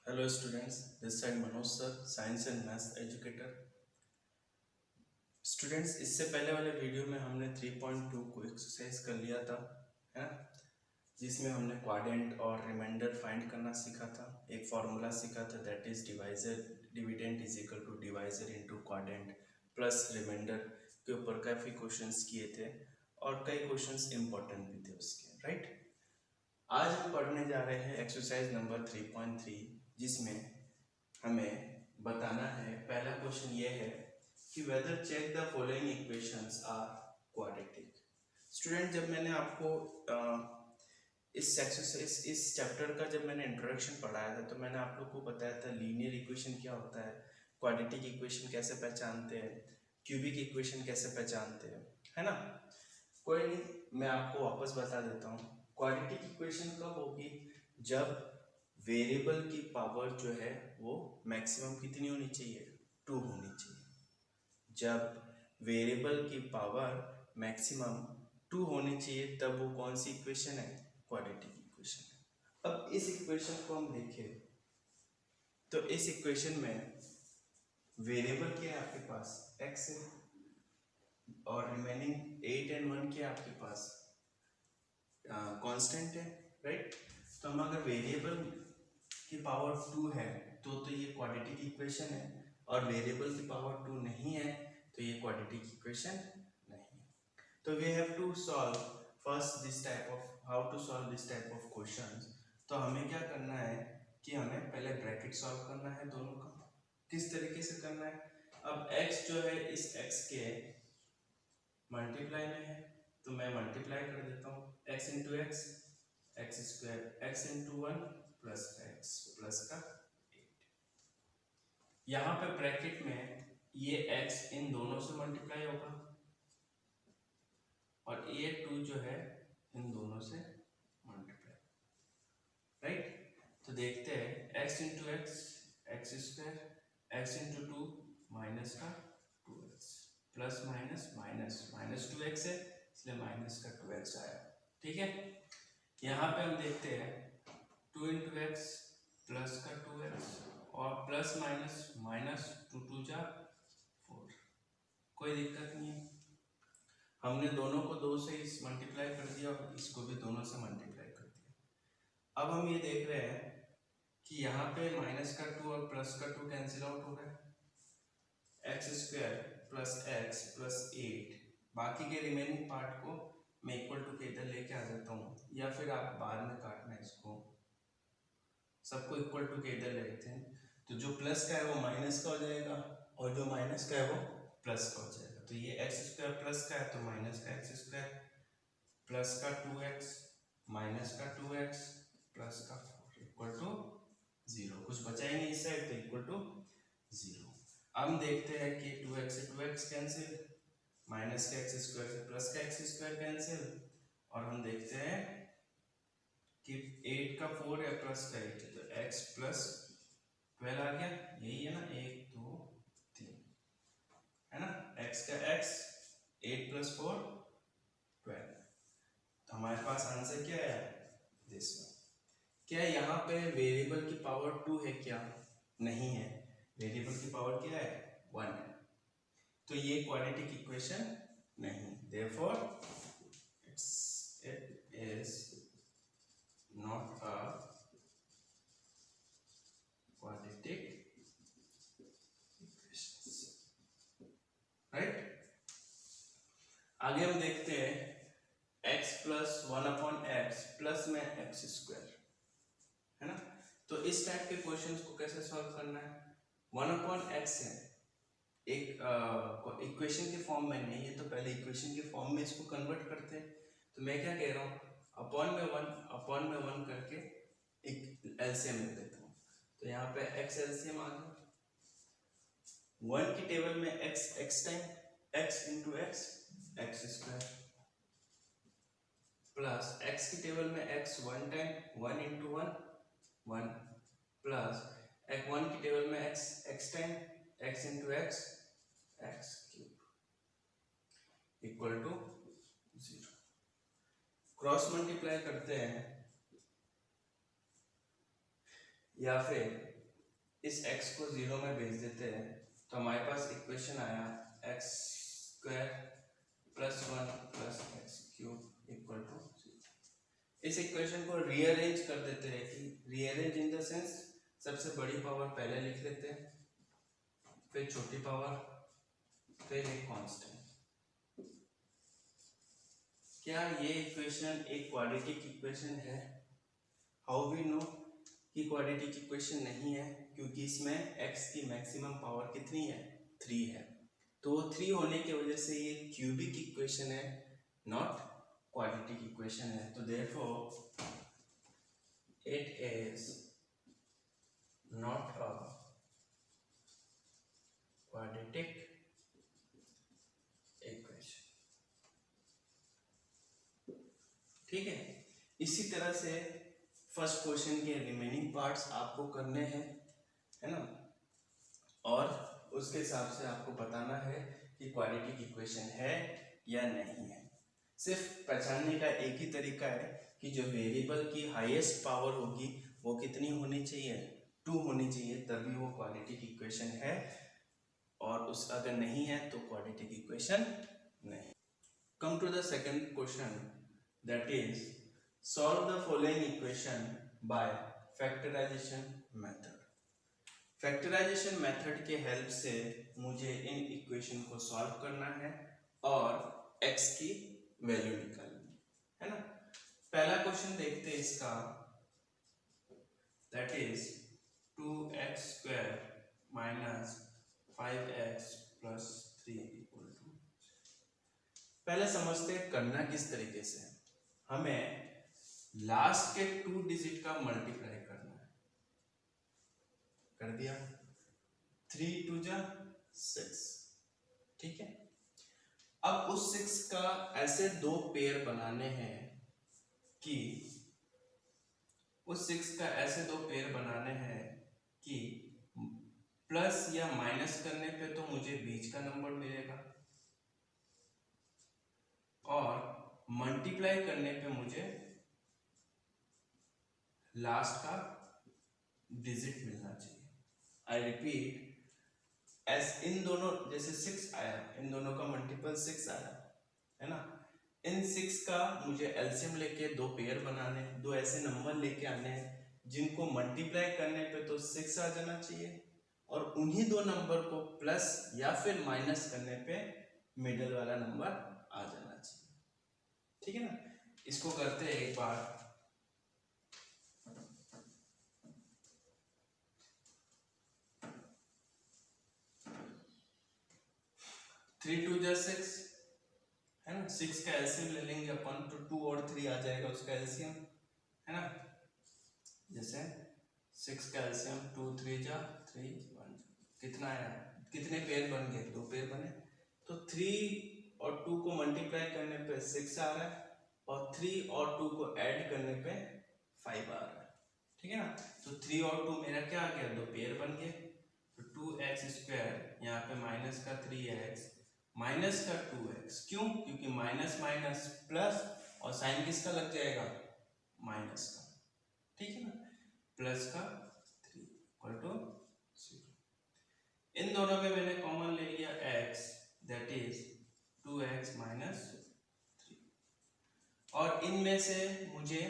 Hello students, this side Manoj sir, science and maths educator. Students, इससे पहले वाले video में हमने 3.2 को एक्सरसाइज कर लिया था, है ना, जिसमें हमने क्वाड्रेंट और रिमाइंडर फाइंड करना सीखा था। एक फार्मूला सीखा था, that is divisor dividend is equal to divisor into quadrant plus reminder के ऊपर काफ़ी क्वेश्चंस किए थे और कई क्वेश्चंस इंपॉर्टेंट भी थे उसके, राइट। आज हम पढ़ने जा रहे हैं एक्सरसाइज नंबर 3.3, जिसमें हमें बताना है, पहला क्वेश्चन ये है कि whether check the following equations are quadratic. Student, जब मैंने आपको इस एक्सरसाइज इस चैप्टर का जब मैंने इंट्रोडक्शन पढ़ाया था तो मैंने आप लोग को बताया था लीनियर इक्वेशन क्या होता है, क्वाड्रेटिक इक्वेशन कैसे पहचानते हैं, क्यूबिक इक्वेशन कैसे पहचानते हैं, है ना। कोई नहीं, मैं आपको वापस बता देता हूँ। क्वाड्रेटिक इक्वेशन कब होगी? जब वेरिएबल की पावर जो है वो मैक्सिमम कितनी होनी चाहिए? 2 होनी चाहिए। जब वेरिएबल की पावर मैक्सिमम 2 होनी चाहिए तब वो कौन सी इक्वेशन है? क्वाड्रेटिक इक्वेशन है। अब इस इक्वेशन को हम देखें तो इस इक्वेशन में वेरिएबल क्या है आपके पास? x है और रिमेनिंग 8 एंड 1 क्या है आपके पास? कांस्टेंट है, राइट। तो हम अगर वेरिएबल की पावर 2 है तो ये क्वाड्रेटिक इक्वेशन है, और वेरिएबल की पावर 2 नहीं है तो ये क्वाड्रेटिक इक्वेशन नहीं है। तो we have to solve first this type of how to solve this type of questions. तो हमें क्या करना है कि हमें पहले ब्रैकेट सॉल्व करना है दोनों का। किस तरीके से करना है? अब x जो है इस x के मल्टीप्लाई में है तो मैं मल्टीप्लाई कर देता हूँ, x into x x square x into 1 plus x plus का 8। यहाँ पे ब्रैकेट में ये x इन दोनों से मल्टीप्लाई होगा और ये 2 जो है इन दोनों से मल्टीप्लाई, राइट। तो देखते हैं x into x x square x into 2 minus का 2x plus minus minus minus 2x है इसलिए माइनस का 2x आया, ठीक है। यहाँ पे हम देखते हैं 2 इंटू एक्स प्लस का 2x और प्लस माइनस माइनस 2 2 जा 4, कोई दिक्कत नहीं है। हमने दोनों को 2 से इस मल्टीप्लाई कर दिया और इसको भी दोनों से मल्टीप्लाई कर दिया। अब हम ये देख रहे हैं कि यहाँ पे माइनस का 2 और प्लस का 2 कैंसिल आउट हो गया, x square plus x plus 8, बाकी के रिमेनिंग पार्ट को मैं इक्वल टू के इधर लेके आ जाता हूँ, या फिर आप बाद में काटना इसको, सबको इक्वल टू के इधर ले लेते हैं। तो जो प्लस का है वो माइनस का हो जाएगा और जो माइनस का है वो प्लस का हो जाएगा। तो ये एक्स स्क्वायर प्लस का है तो माइनस का एक्स स्क्वायर प्लस का 2x माइनस का 2x प्लस का 4 इक्वल टू 0। कुछ बचा ही नहीं इस साइड तो इक्वल टू 0। अब हम देखते हैं कि 2x से 2x कैंसिल, माइनस का एक्स स्क्वायर से प्लस का एक्स स्क्वायर कैंसिल, और हम देखते हैं कि 8 का 4 है प्लस का 8 है तो x प्लस 12 आ गया, यही है ना, 1 2 3, है ना, x का x 8 प्लस 4 12। तो हमारे पास आंसर क्या है? This one. क्या यहाँ पे वेरिएबल की पावर 2 है क्या? नहीं है, वेरिएबल की पावर क्या है? 1 है। तो ये क्वाड्रेटिक इक्वेशन नहीं, therefore it is not a quadratic equation, right. आगे हम देखते हैं x प्लस 1/x प्लस में एक्स स्क्वायर, है ना। तो इस टाइप के क्वेश्चंस को कैसे सॉल्व करना है? 1/x है, एक इक्वेशन के फॉर्म में नहीं है तो पहले इक्वेशन के फॉर्म में इसको कन्वर्ट करते हैं। तो मैं क्या कह रहा हूँ, अपॉन में 1 करके एक एलसीएम ले लेता हूँ। तो यहाँ पे x एलसीएम आ गया, 1 की टेबल में x time x into x x square plus x की टेबल में x 1 time 1 into 1 1 plus x 1 की टेबल में x time x into x x cube equal to 0। Cross multiply करते हैं या फिर इस x को 0 में भेज देते हैं तो हमारे पास इक्वेशन आया x square plus 1 plus x cube equal to 0। इस इक्वेशन को रीअरेंज कर देते हैं कि रीअरेंज इन द सेंस सबसे बड़ी पावर पहले लिख लेते हैं, फिर छोटी पावर, फिर एक कांस्टेंट। क्या ये इक्वेशन एक क्वाड्रेटिक इक्वेशन है? हाउ वी नो कि क्वाड्रेटिक इक्वेशन नहीं है? क्योंकि इसमें x की मैक्सिमम पावर कितनी है? 3 है। तो 3 होने की वजह से ये क्यूबिक इक्वेशन है, नॉट क्वाड्रेटिक इक्वेशन है। तो therefore it is not a quadratic equation. ठीक है, इसी तरह से फर्स्ट क्वेश्चन के रिमेनिंग पार्ट्स आपको करने हैं, है ना, और उसके हिसाब से आपको बताना है कि क्वाड्रेटिक इक्वेशन है या नहीं है। सिर्फ पहचानने का एक ही तरीका है कि जो वेरिएबल की हाईएस्ट पावर होगी वो कितनी होनी चाहिए? 2 होनी चाहिए, तभी वो क्वाड्रेटिक इक्वेशन है, और उस अगर नहीं है तो क्वाड्रेटिक इक्वेशन नहीं। Come to the second question, that is solve the following equation by factorisation method. Factorisation method के हेल्प से मुझे इन इक्वेशन को सॉल्व करना है और x की वैल्यू निकालनी है ना। पहला क्वेश्चन देखते हैं इसका, that is 2x square minus 5x plus 3 equal to. पहले समझते हैं करना किस तरीके से। हमें लास्ट के 2 डिजिट का मल्टीप्लाई करना है। कर दिया, 3 2 जा 6, ठीक है। अब उस 6 का ऐसे 2 पेयर बनाने हैं कि प्लस या माइनस करने पे तो मुझे बीच का नंबर मिलेगा और मल्टीप्लाई करने पे मुझे लास्ट का डिजिट मिलना चाहिए। आई रिपीट, इन दोनों जैसे 6 आया, इन दोनों का मल्टीपल 6 आया, है ना। इन 6 का मुझे एलसीएम लेके 2 पेयर बनाने, 2 ऐसे नंबर लेके आने हैं जिनको मल्टीप्लाई करने पे तो 6 आ जाना चाहिए, और उन्हीं 2 नंबर को प्लस या फिर माइनस करने पे मिडिल वाला नंबर आ जाना चाहिए। ठीक है ना। इसको करते हैं एक बार। 3 2 जा 6, है ना। 6 का एलसीएम ले लेंगे अपन तो 2 और 3 आ जाएगा उसका एलसीएम, है ना। जैसे 6 का एलसीएम 2 3 जा 3 1, कितना आया, कितने पेयर बन गए? 2 पेयर बने। तो 3 और 2 को मल्टीप्लाई करने पे 6 आ रहा है और 3 और 2 को ऐड करने पे 5 आ रहा है। ठीक है ना। तो 3 और 2 मेरा क्या आ गया? 2 पेयर बन गए। तो 2x स्क्वायर, यहाँ पे माइनस का 3x माइनस का 2x, क्यों? क्योंकि माइनस माइनस प्लस, और साइन किसका लग जाएगा? माइनस का। ठीक है ना। प्लस का 3 इक्वल टू 0। इन दोनों में मैंने कॉमन ले लिया x, that is 2x minus 3, और इनमें से मुझे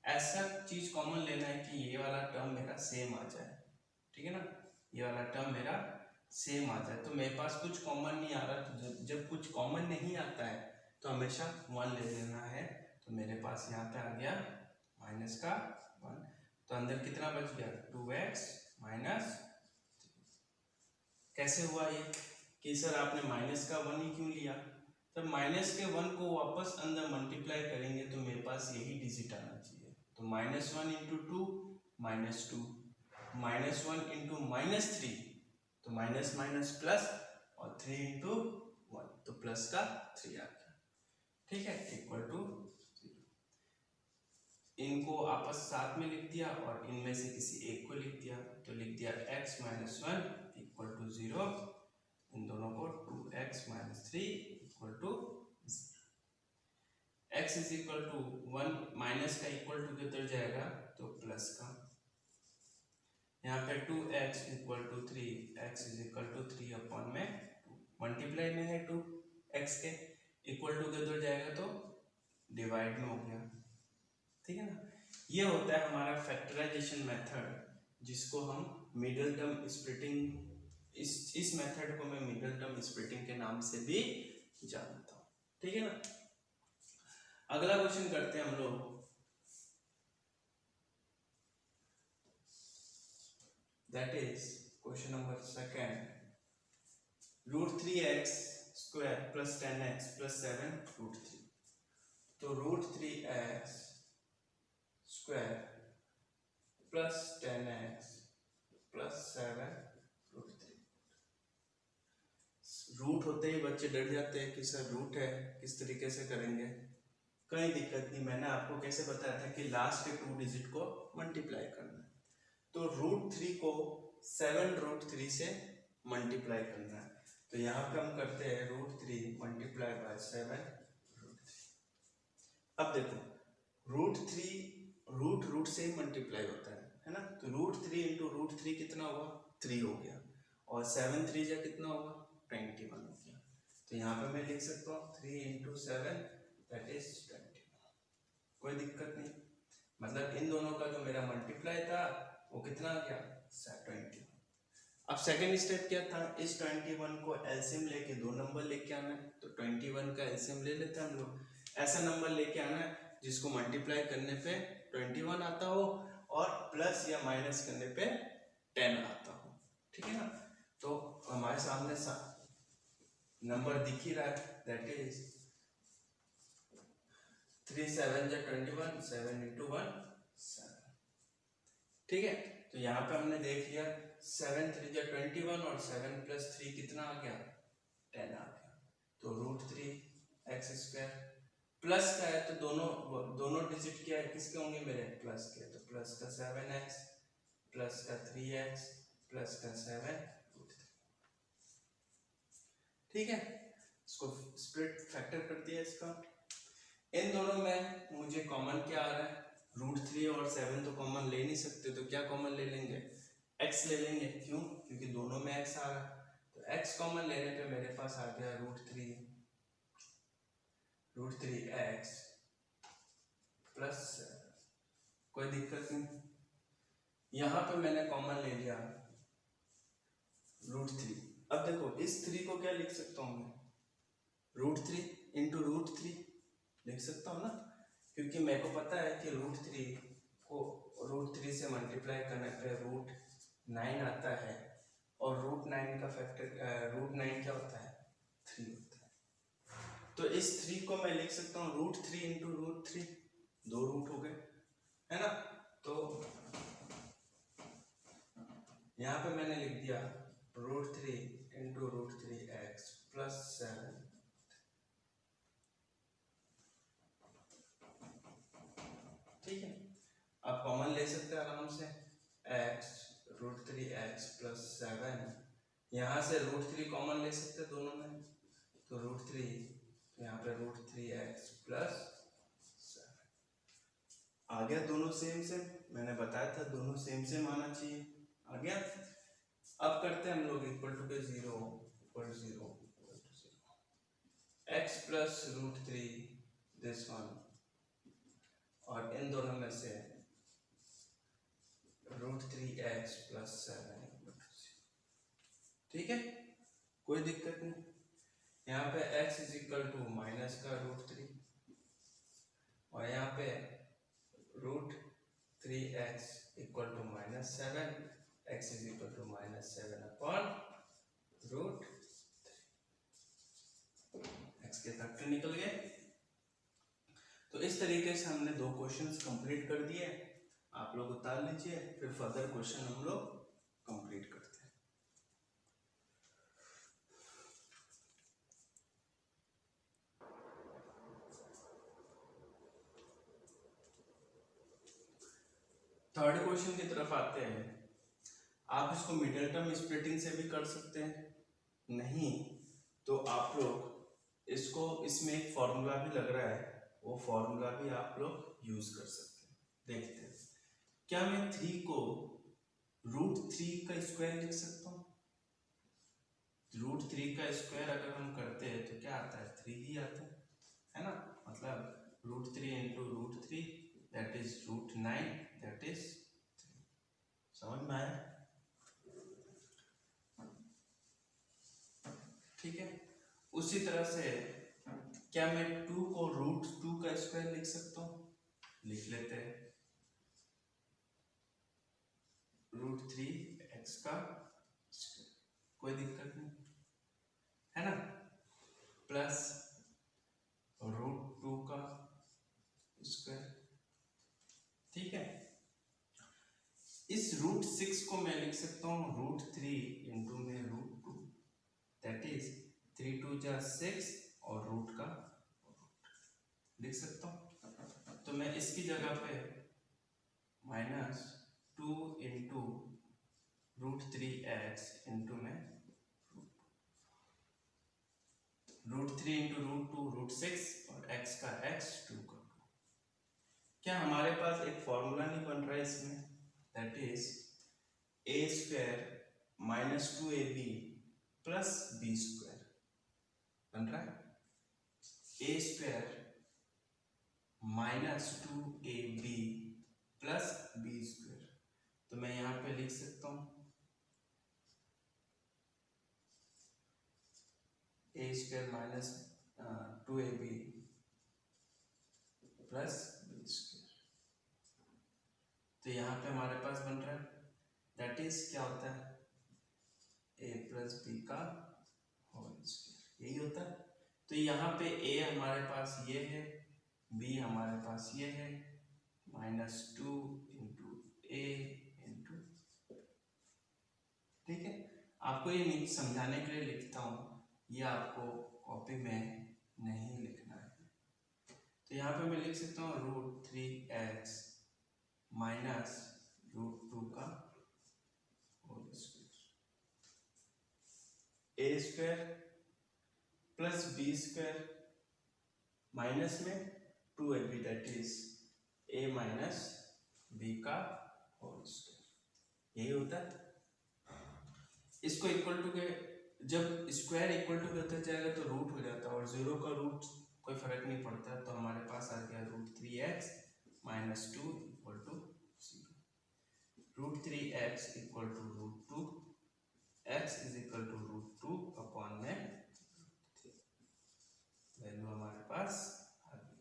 ऐसा चीज कॉमन लेना है कि ये वाला टर्म मेरा सेम आ जाए। ठीक है ना, ये वाला टर्म मेरा सेम आ जाए। तो मेरे पास कुछ कॉमन नहीं आ रहा, तो जब कुछ कॉमन नहीं आता है तो हमेशा 1 ले लेना है। तो मेरे पास यहाँ पे आ गया माइनस का 1, तो अंदर कितना बच गया? 2x minus 3। कैसे हुआ ये कि सर आपने माइनस का 1 ही क्यों लिया? तब माइनस के 1 को वापस अंदर मल्टीप्लाई करेंगे तो मेरे पास यही डिजिट आना चाहिए। तो -1 इंटू 2 -2, -1 इंटू -3 तो माइनस माइनस प्लस, और 3 इंटू 1 तो प्लस का 3 आ गया। ठीक है, इक्वल टू 0। इनको आपस साथ में लिख दिया और इनमें से किसी एक को लिख दिया, तो लिख दिया x माइनस 1 इक्वल टू 0। इन दोनों को 2x minus 3 equal to 0। x is equal to 1, minus का इक्वल टू किधर जाएगा? तो प्लस का। यहाँ पे 2x x equal to 3, x is equal to 3 upon में 2, मल्टीप्लाई में है 2 x के, इक्वल टू के उधर जाएगा तो डिवाइड में हो गया, ठीक है ना। ये होता है हमारा फैक्टराइजेशन मेथड, जिसको हम मिडिल टर्म स्प्लिटिंग, इस मेथड को मैं मिडिल टर्म स्प्लिटिंग के नाम से भी जानता हूँ, ठीक है ना। अगला क्वेश्चन करते हैं हम लोग। That is question number second, √3x square plus 10x plus 7 √3। तो √3x square plus 10x plus 7 √3। Root होते ही बच्चे डर जाते हैं कि सर रूट है, किस तरीके से करेंगे। कोई दिक्कत नहीं, मैंने आपको कैसे बताया था कि लास्ट के 2 डिजिट को मल्टीप्लाई करना है। तो √3 को 7 √3 से मल्टीप्लाई करना है। तो यहाँ पे हम करते हैं √3 मल्टीप्लाई बाय 7 √3। अब देखो रूट से ही मल्टीप्लाई होता है ना। तो √3 इंटू √3 कितना होगा, 3 हो गया, और 7 3 जा कितना होगा, 21 हो गया। तो यहाँ पे मैं लिख सकता हूँ 3 इंटू 7 दैट इज 21। कोई दिक्कत नहीं, मतलब इन दोनों का जो मेरा मल्टीप्लाई था वो कितना आ गया, 21। अब सेकेंड स्टेप क्या था, इस 21 को एलसीएम लेके 2 नंबर लेके आना है। तो 21 का एलसीएम ले लेते हैं हम लोग। ऐसा नंबर लेके आना है जिसको मल्टीप्लाई करने पे 21 आता हो और प्लस या माइनस करने पे 10 आता हो, ठीक है ना। तो हमारे सामने नंबर दिख ही रहा है, दैट इज 3 7 21, 7 इंटू 1 7, ठीक है। तो यहाँ पे हमने देख लिया 7 3 21 और 7 प्लस 3 कितना आ गया, 10 आ गया। तो √3x स्क्वायर प्लस का है, तो दोनों डिजिट क्या है, किसके होंगे मेरे, प्लस के। तो प्लस का 7x प्लस का 3x प्लस का 7 √3, ठीक है। इसको स्प्लिट फैक्टर कर दिया इसका। इन दोनों में मुझे कॉमन क्या आ रहा है, √3 और 7 तो कॉमन ले नहीं सकते, तो क्या कॉमन ले लेंगे, x ले लेंगे। क्यों, क्योंकि दोनों में x आ रहा है। तो x कॉमन लेने पे मेरे पास आ गया √3x प्लस 7। कोई दिक्कत नहीं, यहाँ पे मैंने कॉमन ले लिया √3। अब देखो इस 3 को क्या लिख सकता हूँ मैं, √3 इंटू √3 लिख सकता हूँ ना, क्योंकि मेरे को पता है कि √3 को √3 से मल्टीप्लाई करने पे √9 आता है, और √9 का फैक्टर √9 क्या होता है, 3 होता है। तो इस 3 को मैं लिख सकता हूँ √3 इंटू √3, 2 रूट हो गए, है ना। तो यहाँ पे मैंने लिख दिया √3 इंटू √3x प्लस 7, ठीक है। आप कॉमन ले सकते हैं आराम से, x √3x प्लस 7, यहाँ से √3 कॉमन ले सकते हैं दोनों में, तो √3, यहाँ पे √3x प्लस 7 आ गया। दोनों सेम सेम, मैंने बताया था दोनों सेम सेम आना चाहिए, आ गया। अब करते हैं हम लोग इक्वल टू के 0 equal 0 x plus √3 this one, और इन दोनों में से √3x प्लस 7, ठीक है। कोई दिक्कत नहीं, यहाँ पे x is equal to minus का √3, और यहाँ पे √3x equal to -7, x is equal to -7 upon √3, x के फैक्टर निकल गए। तो इस तरीके से हमने 2 क्वेश्चंस कंप्लीट कर दिए। आप लोग उतार लीजिए, फिर फर्दर क्वेश्चन हम लोग कंप्लीट करते हैं। थर्ड क्वेश्चन की तरफ आते हैं। आप इसको मिडिल टर्म स्प्लिटिंग से भी कर सकते हैं, नहीं तो आप लोग इसको, इसमें एक फॉर्मूला भी लग रहा है, वो फॉर्मूला भी आप लोग यूज कर सकते हैं। देखते हैं, क्या मैं 3 को √3 का स्क्वायर लिख सकता हूँ। √3 का स्क्वायर अगर हम करते हैं तो क्या आता है, 3 ही आता है ना। मतलब √3 into √3 that is √9 that is 3। समझ में आया? ठीक है। उसी तरह से क्या मैं 2 को √2 का स्क्वायर लिख सकता हूँ? लिख लेते हैं। √3x का स्क्वायर, कोई दिक्कत नहीं है ना, प्लस √2 का स्क्वायर। ठीक है। इस √6 को मैं लिख सकता हूँ √3 इंटू में √2 दैट इज 3 2 जा 6 और रूट का लिख सकता हूँ। तो मैं इसकी जगह पे -2 इंटू √3x इंटू में √3 इंटू √2 √6 और x का x 2 का 2। क्या हमारे पास एक फॉर्मूला नहीं बन रहा है इसमें, that is a² -2ab plus b² बन रहा है। a² -2ab plus b²। तो मैं यहाँ पे लिख सकता हूँ a² -2ab प्लस b²। तो यहाँ पे हमारे पास बन रहा है दैट इज क्या होता है, a प्लस b का होल स्क्वायर, यही होता है। तो यहाँ पे a हमारे पास ये है, b हमारे पास ये है, -2 इंटू a इंटू। ठीक है। आपको ये समझाने के लिए लिखता हूँ, ये आपको कॉपी में नहीं लिखना है। तो यहाँ पे मैं लिख सकता हूँ √3x माइनस √2 का whole square, a² plus b² minus में 2ab that is a minus b का होल स्क्वायर, यही होता है। इसको इक्वल टू के जब स्क्वायर इक्वल टू होता जाएगा तो रूट हो जाता है, और 0 का रूट कोई फर्क नहीं पड़ता। तो हमारे पास आ गया √3x -2 equal to 0। √3x equal to √2, x is equal to √2 upon में वैल्यू हमारे पास आ गई।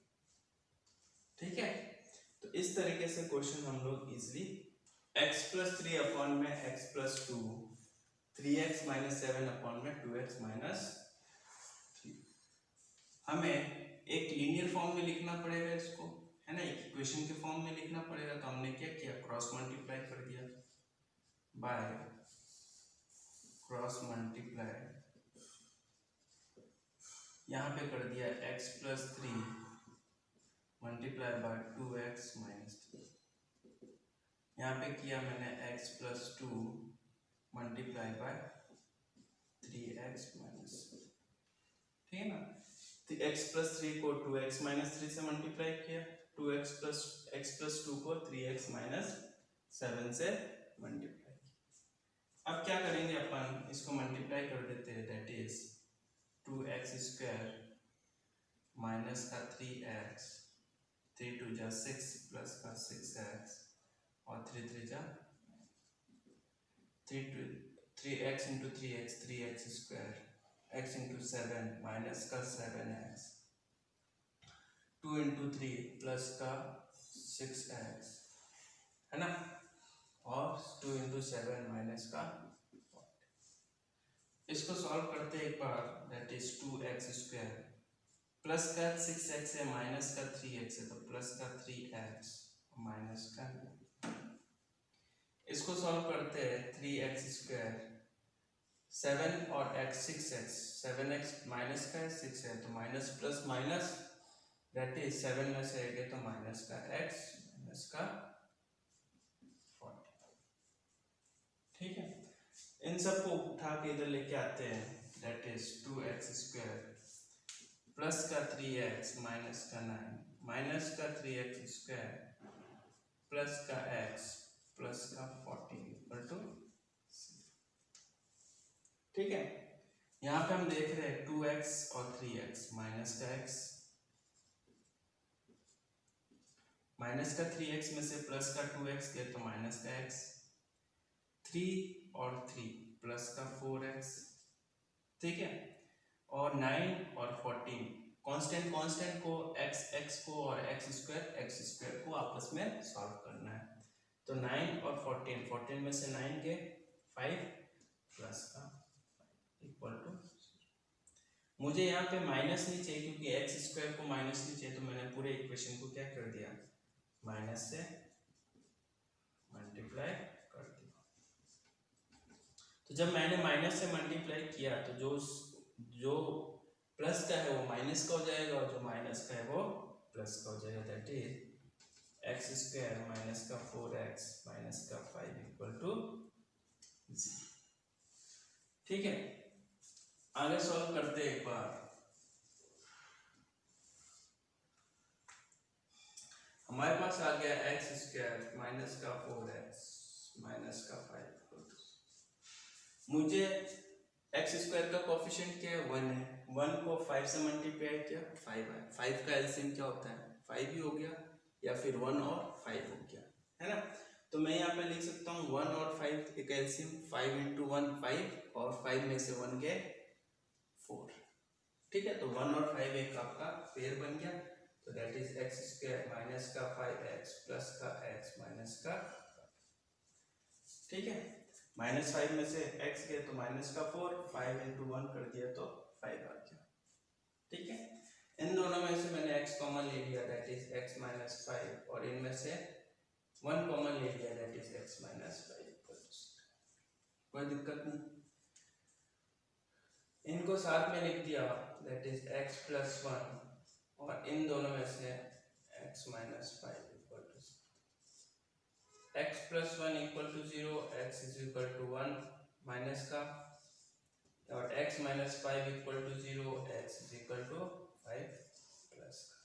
ठीक है। तो इस तरीके से क्वेश्चन हम लोग इजिली x + 3 अपॉन में x + 2, 3x - 7 अपॉन में 2x - 3, हमें एक लीनियर फॉर्म में लिखना पड़ेगा इसको, है ना, एक इक्वेशन के फॉर्म में लिखना पड़ेगा। तो हमने क्या किया, क्रॉस मल्टीप्लाई कर दिया बाय क्रॉस मल्टीप्लाई, यहाँ पे कर दिया x + 3 मल्टीप्लाई बाय 2x - 3, यहाँ पे किया मैंने x + 2 मल्टीप्लाई बाय 3x - 7, ठीक है ना। तो x + 3 को 2x - 3 से मल्टीप्लाई किया, 2x + x + 2 को 3x - 7 से मल्टीप्लाई किया। अब क्या करेंगे अपन, इसको मल्टीप्लाई कर देते हैं, दैट इज 2x² माइनस का 3x, 3 2 जा 6 प्लस का 6x और 3 3 जा 3x into 3x 3x², x into 7 minus का 7x, 2 इंटू 3 प्लस का 6x, है ना, और 2 इंटू 7 माइनस का 40। इसको सॉल्व करते हैं एक बार, दैट इज 2x² प्लस का 6x है माइनस का 3x है, तो प्लस का 3x माइनस का 9। इसको सॉल्व करते हैं 3x², 7 और x 6x, 7x माइनस का है 6 है, तो minus plus minus that is 7 में से है तो माइनस का x माइनस का 40। ठीक है। इन सबको उठा के इधर लेके आते हैं, दैट इज 2x² प्लस का 3x माइनस का 9 माइनस का 3x² प्लस का x प्लस का 40 इक्वल टू ठीक है, यहाँ पे हम देख रहे हैं 2x और 3x, माइनस का x, माइनस का 3x में से प्लस का 2x गया तो माइनस का x, 3 और 3 प्लस का 4x, ठीक है, और 9 और 14 कांस्टेंट को x को और x स्क्वायर को आपस में सॉल्व करना है। तो 9 और 14 में से 9 के 5 प्लस का इक्वल टू, मुझे यहाँ पे माइनस नहीं चाहिए क्योंकि x स्क्वायर को माइनस नहीं चाहिए, तो मैंने पूरे इक्वेशन को क्या कर दिया, माइनस से मल्टीप्लाई कर दिया। तो जब मैंने माइनस से मल्टीप्लाई किया तो जो प्लस का है वो माइनस का हो जाएगा और जो माइनस का है वो प्लस का हो जाएगा। That is x square minus का 4x माइनस का 5 इक्वल टू 0। ठीक है, आगे सॉल्व करते हैं एक बार। हमारे पास आ गया एक्स स्क्वायर माइनस का 4x माइनस का 5। मुझे एक्स स्क्वायर का कोफिशिएंट क्या है, 1 है, 1 को 5 से मल्टीप्लाई किया 5 है, 5 का एलसीएम क्या होता है 5 ही हो गया, या फिर 1 और 5 हो गया, है ना। तो मैं यहाँ पे लिख सकता हूँ 1 और 5 एक एलसीएम, 5 इंटू 1 5 और 5 में से 1 गए 4। ठीक है, तो 1 और 5 एक आपका पेयर बन गया। तो that is x square minus का 5x प्लस का x माइनस का, ठीक है, -5 में से x गया तो माइनस का 4, 5 इंटू 1 कर दिया तो 5 आ गया। ठीक है, इन दोनों में से मैंने x कॉमन ले लिया, दैट इज x माइनस 5, और इनमें से 1 कॉमन ले लिया, दैट इज x माइनस 5। कोई दिक्कत नहीं, इनको साथ में लिख दिया, दैट इज x प्लस 1, और इन दोनों में से x minus 5 equal to x plus 1 equal to 0, x is equal to 1 minus का, और x minus 5 equal to 0, x is equal to 5 plus का।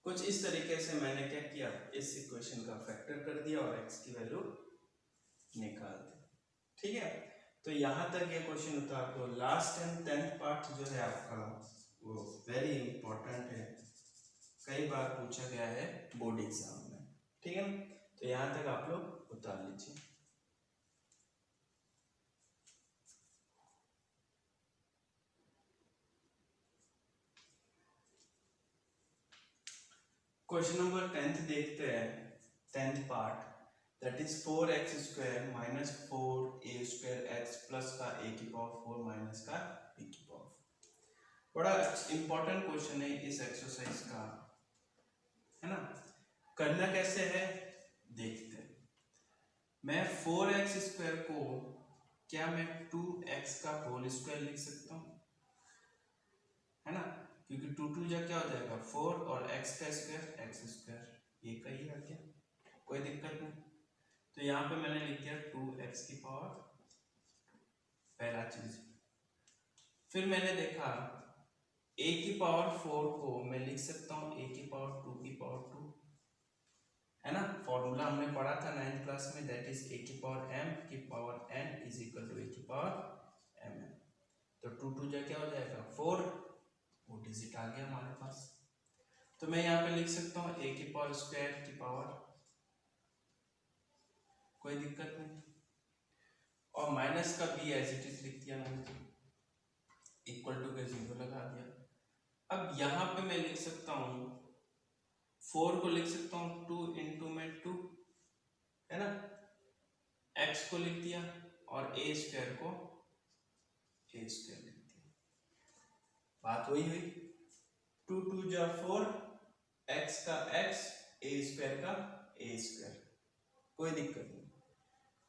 कुछ इस तरीके से मैंने क्या किया, इस इक्वेशन का फैक्टर कर दिया और x की वैल्यू निकाल दी। ठीक है, तो यहाँ तक ये क्वेश्चन था। तो लास्ट एंड 10th पार्ट जो है आपका वो वेरी इंपॉर्टेंट है, कई बार पूछा गया है बोर्ड एग्जाम में। ठीक है, तो यहाँ तक आप लोग उतार लीजिए। क्वेश्चन नंबर 10th देखते हैं, 10th part, that is 4x square minus 4a square x plus का a की पावर 4 माइनस का b की पावर 4। बड़ा इंपॉर्टेंट क्वेश्चन है इस एक्सरसाइज का, है ना। करना कैसे है देखते हैं। मैं 4x स्क्वायर को क्या मैं 2x का होल स्क्वायर लिख सकता हूँ, है ना, क्योंकि 2 2 जा क्या हो जाएगा 4 और x का स्क्वायर x स्क्वायर, ये का ही आ गया, कोई दिक्कत नहीं। तो यहाँ पे मैंने लिख दिया 2x की पावर, पहला चीज। फिर मैंने देखा a की पावर 4 को मैं लिख सकता हूँ a की पावर 2 की पावर 2, है ना। फॉर्मूला हमने पढ़ा था 9th क्लास में, दैट इज a की पावर m की power n is equal to a की पावर m। तो 2 2 जा क्या हो जाएगा 4, वो डिजिट आ गया हमारे पास। तो मैं यहाँ पे लिख सकता हूँ a की पावर स्क्वायर की पावर, कोई दिक्कत नहीं, और माइनस का b एज इट इज लिख दिया मैंने, इक्वल टू के 0 लगा दिया। अब यहाँ पे मैं लिख सकता हूँ 4 को लिख सकता हूँ 2 इंटू में 2, है ना, x को लिख दिया और a स्क्वायर को a स्क्वायर लिख दिया, बात वही हुई। 2 2 जा 4, x का x, a स्क्वायर का a स्क्वायर, कोई दिक्कत नहीं।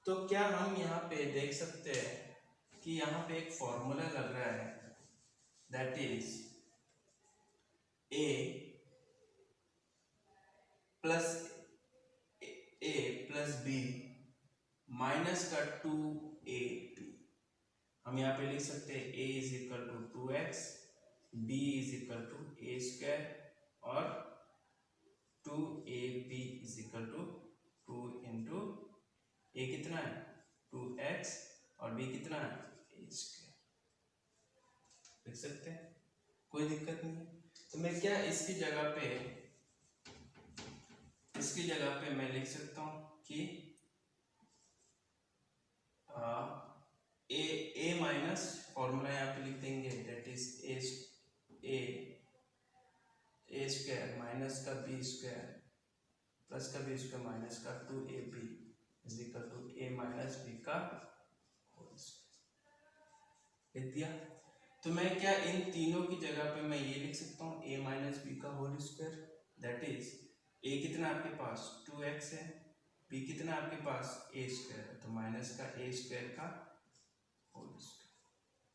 तो क्या हम यहाँ पे देख सकते हैं कि यहाँ पे एक फॉर्मूला लग रहा है, that is a plus b minus का 2ab। हम यहाँ पे लिख सकते हैं a is equal to 2x, b is equal to a square, और 2ab is equal to 2 into a कितना है 2x और b कितना है a स्क्वायर। लिख सकते हैं, कोई दिक्कत नहीं है। तो मैं क्या इसकी जगह पे मैं लिख सकता हूँ कि ए माइनस फॉर्मूला यहाँ पे लिख देंगे, that is A square minus का बी स्क्वायर प्लस का बी स्क्वायर माइनस का 2ab is equal to A minus B का होल स्क्वायर। लिख दिया। तो मैं क्या इन तीनों की जगह पे मैं ये लिख सकता हूँ ए माइनस बी का whole square, that is A कितना आपके पास 2x है, बी कितना आपके पास ए स्क्वायर है, तो माइनस का ए स्क्वायर का होल स्क्वायर,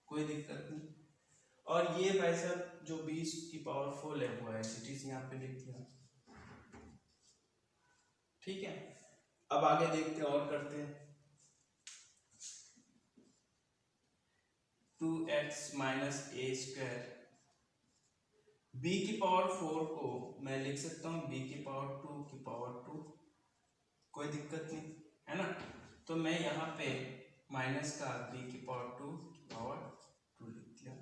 कोई दिक्कत नहीं। और ये भाई साहब जो 20 की पावर 4 है वो एज इट इज यहाँ पे लिख दिया, ठीक है। अब आगे देखते हैं और करते हैं। 2x minus A square, b की पावर 4 को मैं लिख सकता हूँ b की पावर 2 की पावर 2, कोई दिक्कत नहीं है ना। तो मैं यहाँ पे माइनस का b की पावर 2 की पावर 2 लिख दिया।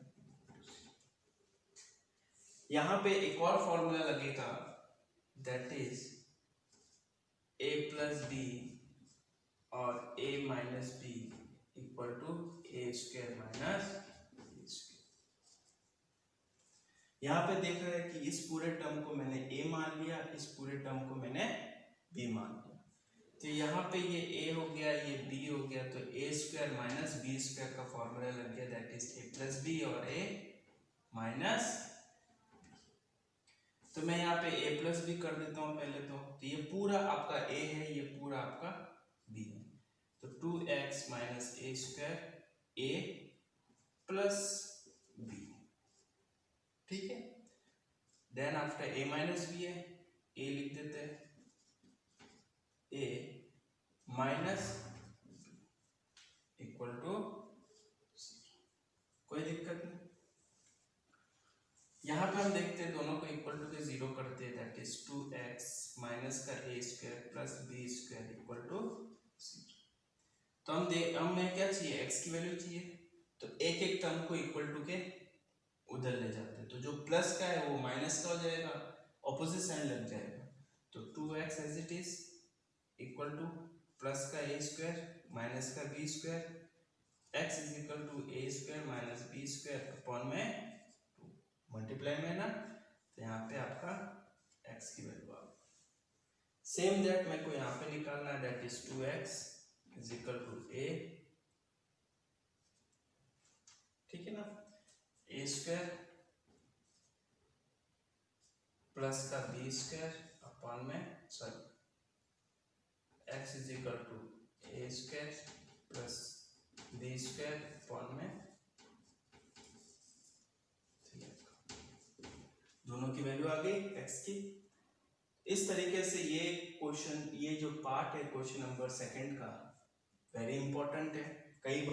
यहाँ पे एक और फॉर्मूला लगेगा, that is a plus B और a minus B equal to A square minus B square. यहाँ पे देख रहे हैं कि इस पूरे टर्म को मैंने a मान लिया, इस पूरे टर्म को मैंने b मान लिया। तो यहाँ पे ये a हो गया, ये b हो गया, तो a square minus B square का फॉर्मूला लग गया, that is a plus B और a माइनस। तो मैं यहाँ पे a प्लस बी कर देता हूँ पहले तो ये पूरा आपका a है, ये पूरा आपका b है। तो 2x minus A square a plus b, ठीक है। Then after a minus B है, a लिख देते हैं, a माइनस इक्वल टू, कोई दिक्कत नहीं। यहाँ पे हम देखते हैं दोनों को इक्वल टू के जीरो करते हैं, दैट इज 2x माइनस का A square plus B square equal to 0। तो हमें क्या चाहिए, x की वैल्यू चाहिए, तो एक एक टर्म को इक्वल टू के उधर ले जाते हैं, तो जो प्लस का है वो माइनस का हो जाएगा, ऑपोजिट साइन लग जाएगा। तो 2x as it is equal to plus का ए स्क्वायर माइनस का B square, x is equal to A square minus B square upon में मल्टीप्लाई में ना, तो यहाँ पे आपका x की वैल्यू आ गई। सेम दैट मेरे को यहाँ पे निकालना है, that is 2x is equal to a, ठीक है ना, a स्क्वायर प्लस का बी स्क्वायर अपॉन में sorry x is equal to a square plus B square upon में, दोनों की वैल्यू आ गई x की। इस तरीके से ये क्वेश्चन, ये जो पार्ट है क्वेश्चन नंबर 2 का वेरी इंपॉर्टेंट है, कई